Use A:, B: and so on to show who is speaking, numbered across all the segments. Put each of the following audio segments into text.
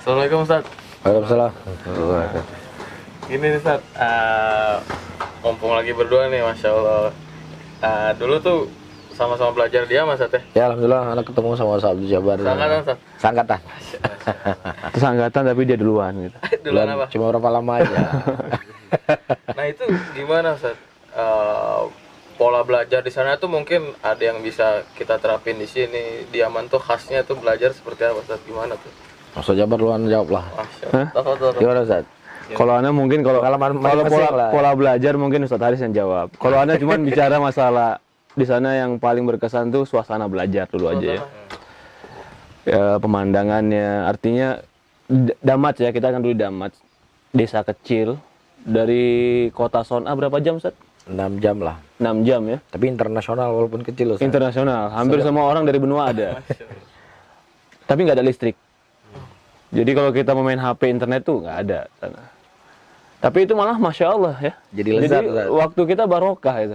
A: Assalamualaikum Ustaz.
B: Waalaikumsalam.
A: Gini nih Ustaz, mumpung lagi berdua nih, Masya Allah. Dulu tuh sama-sama belajar dia Mas Ustaz ya?
B: Ya alhamdulillah anak ketemu sama Abdul Jabar.
A: Sangkatan Ustaz?
B: Sangkatan.
C: Terus angkatan tapi dia duluan gitu.
A: Duluan apa?
B: Cuma berapa lama aja.
A: Nah itu gimana Ustaz? Pola belajar di sana tuh mungkin ada yang bisa kita terapin di sini. Di Yaman tuh khasnya tuh belajar seperti apa Ustaz? Gimana tuh?
B: Mas Jabar duluan jawab lah.
A: Masya Allah. Tafadhol.
B: Gimana Ustaz?
C: Kalau Anda mungkin kalau
B: masing-masing lah.
C: pola belajar mungkin Ustaz Haris yang jawab. Kalau Anda cuma bicara masalah di sana yang paling berkesan tuh suasana belajar dulu aja ya. Ya pemandangannya, artinya Damat ya, kita akan dulu Damat. Desa kecil dari kota Son'a berapa jam Ustaz?
B: 6 jam lah.
C: 6 jam ya.
B: Tapi internasional walaupun kecil Ustaz.
C: Internasional, hampir semua orang dari benua ada. Tapi nggak ada listrik. Jadi kalau kita mau main HP internet tuh nggak ada sana. Tapi itu malah Masya Allah ya.
B: Jadi lezat, Ustaz.
C: Waktu kita barokah itu.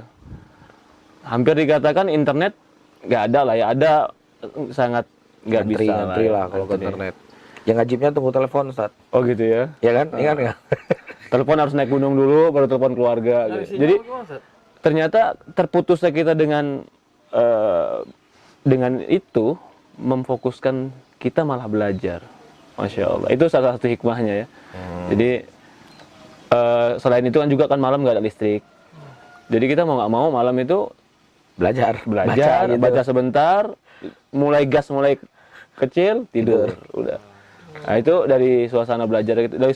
C: Hampir dikatakan internet nggak ada lah ya. Ada sangat nggak bisa
B: Ngantri lah kalau ke internet. Yang ngajibnya tunggu telepon Ustaz.
C: Oh gitu ya.
B: Ya kan? Ingat nggak?
C: Telepon harus naik gunung dulu, baru telepon keluarga. Gitu. Jadi ternyata terputusnya kita dengan itu memfokuskan kita malah belajar. Masya Allah. Itu salah satu hikmahnya ya. Jadi selain itu kan juga kan malam nggak ada listrik. Jadi kita mau nggak mau malam itu
B: Belajar,
C: baca sebentar, mulai mulai kecil, tidur, udah. Nah itu dari suasana belajar, dari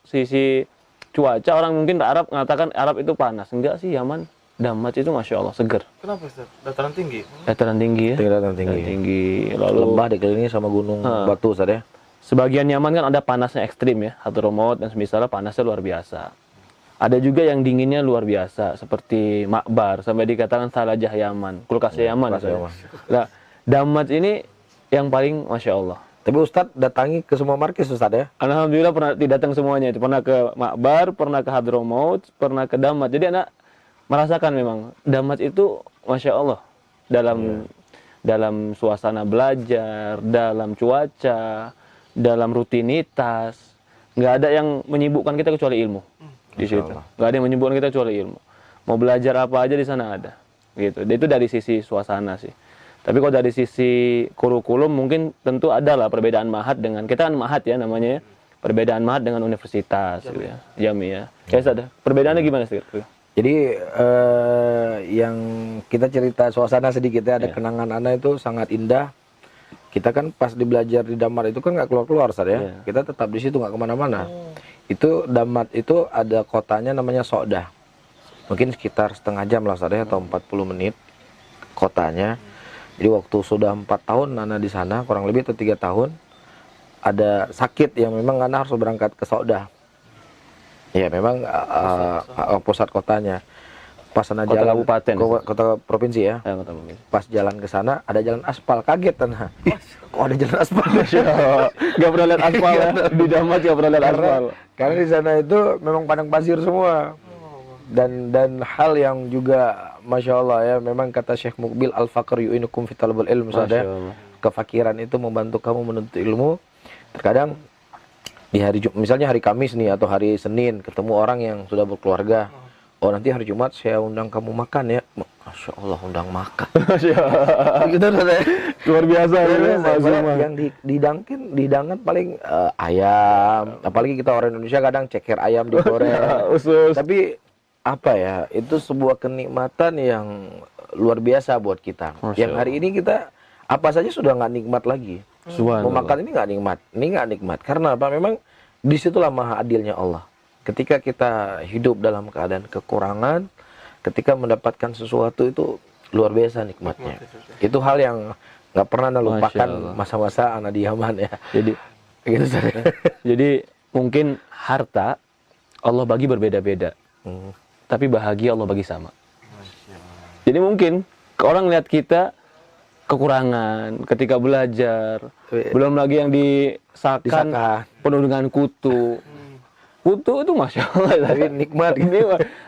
C: sisi cuaca, orang mungkin Arab mengatakan Arab itu panas, enggak sih, Yaman, Damat itu Masya Allah, seger.
A: Kenapa Ustaz? Dataran tinggi?
C: Dataran tinggi ya?
B: Dataran tinggi.
C: Lalu
B: lembah dikelilingi sama gunung batu Ustaz ya.
C: Sebagian Yaman kan ada panasnya ekstrim ya, Hadramaut dan semisalnya panasnya luar biasa. Ada juga yang dinginnya luar biasa, seperti Makbar, sampai dikatakan Salajah Yaman, kulkasnya Yaman. Nah, Damat ini yang paling Masya Allah.
B: Tapi Ustadz datangi ke semua markis Ustadz ya?
C: Alhamdulillah pernah datang semuanya itu. Pernah ke Makbar, pernah ke Hadramaut, pernah ke Damat. Jadi anak merasakan memang Damat itu Masya Allah dalam suasana belajar, dalam cuaca, dalam rutinitas, nggak ada yang menyibukkan kita kecuali ilmu di situ. Nggak ada yang menyibukkan kita kecuali ilmu. Mau belajar apa aja di sana ada. Gitu. Itu dari sisi suasana sih. Tapi kalau dari sisi kurikulum mungkin tentu ada lah perbedaan mahat dengan, kita kan mahat ya namanya ya, perbedaan mahat dengan universitas gitu ya, Jami ya. Kayak ada. Perbedaannya gimana sih?
B: Jadi yang kita cerita suasana sedikit ya, ada kenangan Ana itu sangat indah. Kita kan pas belajar di Damat itu kan nggak keluar-keluar Ustaz ya. Kita tetap di situ nggak kemana-mana. Itu Damat itu ada kotanya namanya So'dah. Mungkin sekitar setengah jam lah Ustaz ya, atau 40 menit kotanya. Jadi waktu sudah 4 tahun Ana di sana, kurang lebih atau 3 tahun, ada sakit yang memang Ana harus berangkat ke So'dah. Ya memang pusat kotanya. Pas Ana
C: Kota
B: jalan
C: kabupaten,
B: kota provinsi ya. Pas jalan ke sana ada jalan aspal, kaget Ana. Kok ada jalan aspal?
C: Gak pernah lihat aspal ya. Di Damat gak pernah lihat aspal.
B: Karena di sana itu memang padang pasir semua. Dan hal yang juga Masya Allah ya, memang kata Syekh Mukbil, al-faqr yu'inukum fi talabul ilm, ya. Kefakiran itu membantu kamu menuntut ilmu. Terkadang di hari misalnya hari Kamis nih atau hari Senin ketemu orang yang sudah berkeluarga. Oh nanti hari Jumat saya undang kamu makan ya. Masya Allah, undang makan. Gitu
C: Luar biasa ya.
B: Yang dihidangkan paling ayam. Apalagi kita orang Indonesia kadang ceker ayam digoreng.
C: Usus.
B: Tapi apa ya, itu sebuah kenikmatan yang luar biasa buat kita. Yang hari ini kita apa saja sudah nggak nikmat lagi. Mau makan ini nggak nikmat, ini nggak nikmat. Karena apa? Memang disitulah maha adilnya Allah. Ketika kita hidup dalam keadaan kekurangan, ketika mendapatkan sesuatu itu luar biasa nikmatnya. Itu hal yang nggak pernah Ana lupakan masa-masa Ana di Yaman ya.
C: Jadi
B: gitu,
C: jadi mungkin harta Allah bagi berbeda-beda. Tapi bahagia Allah bagi sama. Jadi mungkin orang lihat kita kekurangan ketika belajar, belum lagi yang disahkan penuh dengan kutu. Kutu itu Masya Allah,
B: tapi nikmat.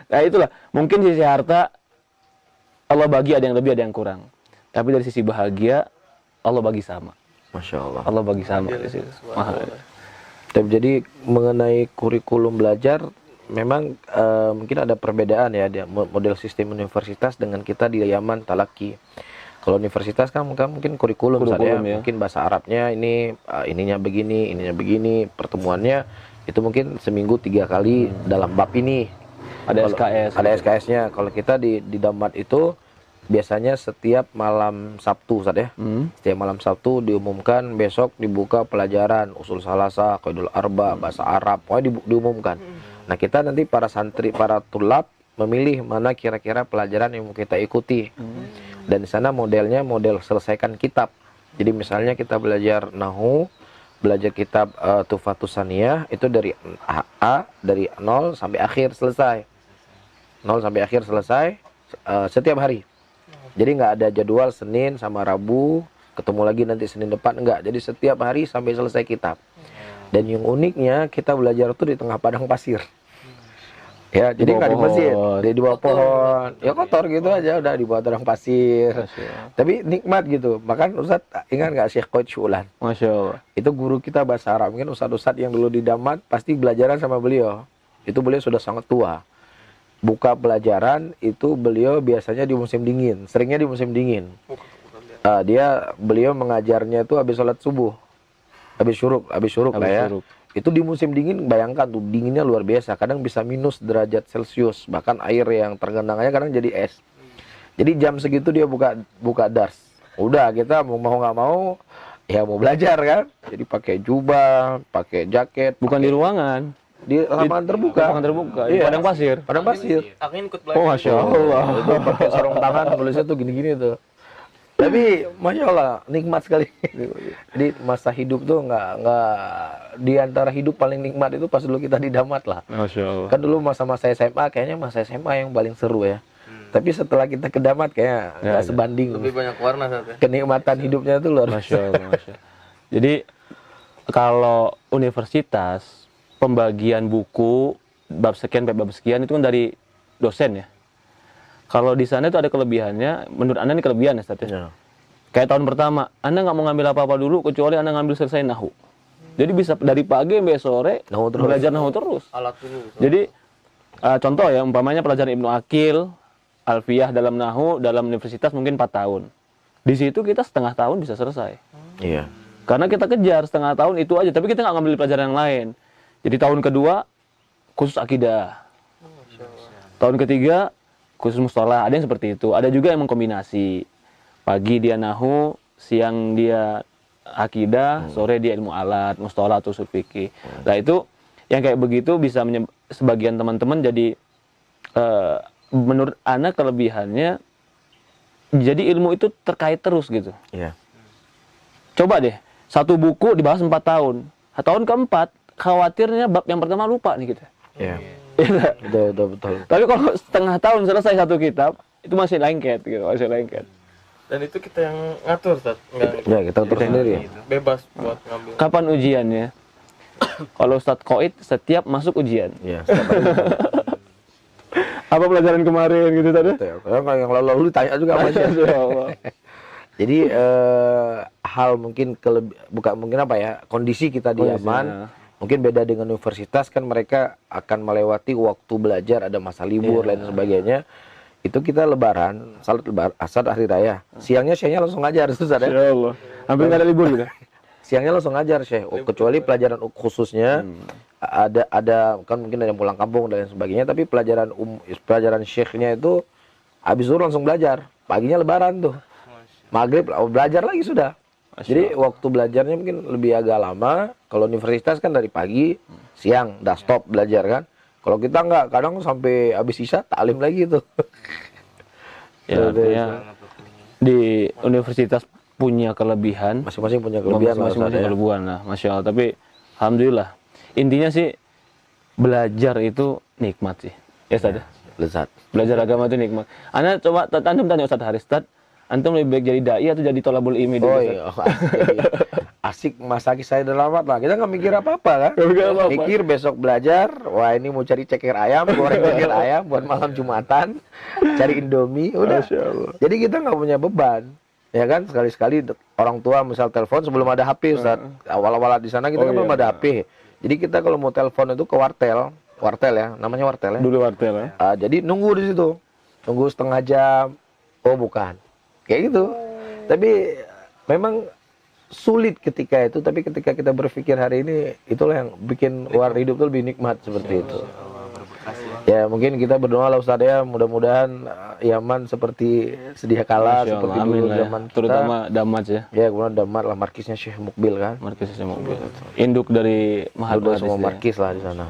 C: Nah itulah, mungkin sisi harta Allah bagi ada yang lebih, ada yang kurang. Tapi dari sisi bahagia Allah bagi sama.
B: Masya Allah.
C: Allah bagi sama di situ.
B: Tapi jadi mengenai kurikulum belajar, memang mungkin ada perbedaan ya, dia model sistem universitas dengan kita di Yaman Talaki. Kalau universitas kan mungkin kurikulum saja,
C: Kurikulum, ya.
B: mungkin bahasa Arabnya ini ininya begini, pertemuannya itu mungkin seminggu 3 kali dalam bab ini.
C: Ada
B: Kalau-
C: SKS.
B: Ada SKS-nya. Kalau kita di Damat itu biasanya setiap malam Sabtu, Ustaz ya. Setiap malam Sabtu diumumkan besok dibuka pelajaran usul salasa, qaidul arba, bahasa Arab, pokoknya diumumkan. Nah, kita nanti para santri, para tulab memilih mana kira-kira pelajaran yang mau kita ikuti. Dan di sana modelnya model selesaikan kitab. Jadi misalnya kita belajar nahu, belajar kitab Tuhfatus Saniyah itu dari dari 0 sampai akhir selesai. 0 sampai akhir selesai setiap hari. Jadi nggak ada jadwal Senin sama Rabu, ketemu lagi nanti Senin depan, enggak. Jadi setiap hari sampai selesai kitab. Dan yang uniknya kita belajar tuh di tengah padang pasir. Ya, jadi
C: bawah
B: nggak di masjid,
C: pohon.
B: di bawah pohon. Ya kotor gitu aja, udah di bawah padang pasir.
C: Masya Allah.
B: Tapi nikmat gitu. Bahkan Ustaz ingat nggak Syekh Qoid Syulan?
C: Masya Allah.
B: Itu guru kita bahasa Arab. Mungkin Ustaz-Ustaz yang dulu di Damat pasti belajaran sama beliau. Itu beliau sudah sangat tua. Buka pelajaran itu beliau biasanya di musim dingin, seringnya di musim dingin. Beliau mengajarnya itu habis sholat subuh, habis syuruk lah ya.
C: syuruk.
B: Itu di musim dingin, bayangkan tuh dinginnya luar biasa. Kadang bisa minus derajat Celcius, bahkan air yang tergenang aja kadang jadi es. Jadi jam segitu dia buka dars. Udah kita mau nggak mau ya mau belajar kan. Jadi pakai jubah, pakai jaket,
C: Bukan di ruangan.
B: di lapangan terbuka.
C: Lapangan terbuka. Di
B: Iya.
C: padang pasir.
B: Padang pasir.
A: Aku ikut belajar.
C: Oh, Masya Allah.
B: Itu pakai sarung tangan, tulisnya tuh gini-gini tuh. Tapi masya Allah nikmat sekali. Jadi masa hidup tuh nggak di antara hidup paling nikmat itu pas dulu kita di Damat lah.
C: Masya Allah.
B: Kan dulu masa-masa SMA kayaknya masa SMA yang paling seru ya. Tapi setelah kita ke Damat kayaknya nggak
C: Ya.
B: sebanding.
A: Lebih banyak warna saat ya.
B: Kenikmatan hidupnya tuh luar
C: Masya Allah, Masya Allah. Jadi kalau universitas pembagian buku bab sekian bab sekian itu kan dari dosen ya. Kalau di sana itu ada kelebihannya, menurut Anda ini kelebihan ya, Ustaz,
B: Ya.
C: ya? Kayak tahun pertama, Anda nggak mau ngambil apa-apa dulu kecuali Anda ngambil selesai nahu. Jadi bisa dari pagi sampai sore
B: Nahu terus.
C: belajar nahu terus.
A: Alat dulu.
C: Jadi contoh ya, umpamanya pelajaran Ibnu Aqil, Alfiyah dalam nahu dalam universitas mungkin 4 tahun. Di situ kita setengah tahun bisa selesai.
B: Iya.
C: Karena kita kejar setengah tahun itu aja, tapi kita nggak ngambil pelajaran yang lain. Jadi tahun kedua khusus akidah. Tahun ketiga khusus mustalah, ada yang seperti itu. Ada juga yang mengkombinasi. Pagi dia nahu, siang dia akidah, sore dia ilmu alat, mustalah atau usul fikih. Nah itu yang kayak begitu bisa sebagian teman-teman jadi menurut ana kelebihannya jadi ilmu itu terkait terus gitu.
B: Iya.
C: Coba deh, satu buku dibahas 4 tahun. Tahun keempat, khawatirnya bab yang pertama lupa nih kita.
B: Iya.
C: Iya.
B: Betul.
C: Tapi kalau setengah tahun selesai satu kitab, itu masih lengket gitu, masih lengket.
A: Dan itu kita yang ngatur, Ustaz. Nggak
B: Ya, kita atur sendiri ya.
A: bebas buat ngambil.
C: Kapan ujiannya? Kalau Ustadz Qoid setiap masuk ujian.
B: Iya. setiap hari kita.
C: Apa pelajaran kemarin gitu tadi?
B: Betul. Kalau yang lalu tanya juga sama dia. Jadi hal mungkin bukan mungkin apa ya, kondisi kita di Yaman mungkin beda dengan universitas, kan mereka akan melewati waktu belajar, ada masa libur lain sebagainya. Itu kita lebaran, salat hari raya. Siangnya syekhnya langsung ngajar, Ustaz ya.
C: Ya Allah. Hampir nggak ada libur gitu.
B: Siangnya langsung ngajar syekh. Kecuali pelajaran khususnya ada kan mungkin ada yang pulang kampung dan lain sebagainya, tapi pelajaran syekhnya itu habis zuhur langsung belajar. Paginya lebaran tuh. Maghrib belajar lagi sudah. Jadi waktu belajarnya mungkin lebih agak lama. Kalau universitas kan dari pagi, siang udah stop belajar kan. Kalau kita nggak, kadang sampai habis isya taklim lagi tuh.
C: Ya, artinya di universitas punya kelebihan,
B: Masing-masing punya kelebihan lah,
C: masing-masing
B: Ustaz, ya.
C: kelebihan lah, masya Allah. Tapi alhamdulillah, intinya sih belajar itu nikmat sih, ya Ustaz.
B: Lezat.
C: Belajar agama itu nikmat. Anda coba antum tanya Ustaz Haris, Ustaz, antum lebih baik jadi dai atau jadi tolabul ilmi dulu?
B: Oh
C: Ustaz?
B: iya, asik masa kisah dalam apa? Kita nggak mikir apa-apa kan?
C: Nggak mikir apa-apa.
B: Mikir besok belajar, wah ini mau cari ceker ayam, goreng ceker ayam buat malam Jumatan, cari Indomie, udah.
C: Masya Allah.
B: Jadi kita nggak punya beban, ya kan? Sekali-sekali orang tua misal telepon sebelum ada HP, Ustaz. Awal-awal di sana kita kan belum ada HP. Jadi kita kalau mau telepon itu ke wartel ya, namanya wartel ya.
C: Dulu wartel ya.
B: Jadi nunggu di situ, nunggu setengah jam. Oh bukan, kayak gitu. Tapi memang sulit ketika itu. Tapi ketika kita berpikir hari ini, itulah yang bikin warna hidup tuh lebih nikmat seperti itu. Ya mungkin kita berdoa lah Ustadz ya, mudah-mudahan Yaman seperti sedia kala,
C: Masya Allah,
B: seperti
C: amin
B: dulu
C: lah ya.
B: zaman kita.
C: Terutama Damaj ya.
B: Ya kemudian Damar lah, markisnya Syekh Mukbil kan.
C: Markis mobil. Induk dari Mahat
B: Udah
C: Hadis
B: semua
C: ya.
B: markis lah di sana.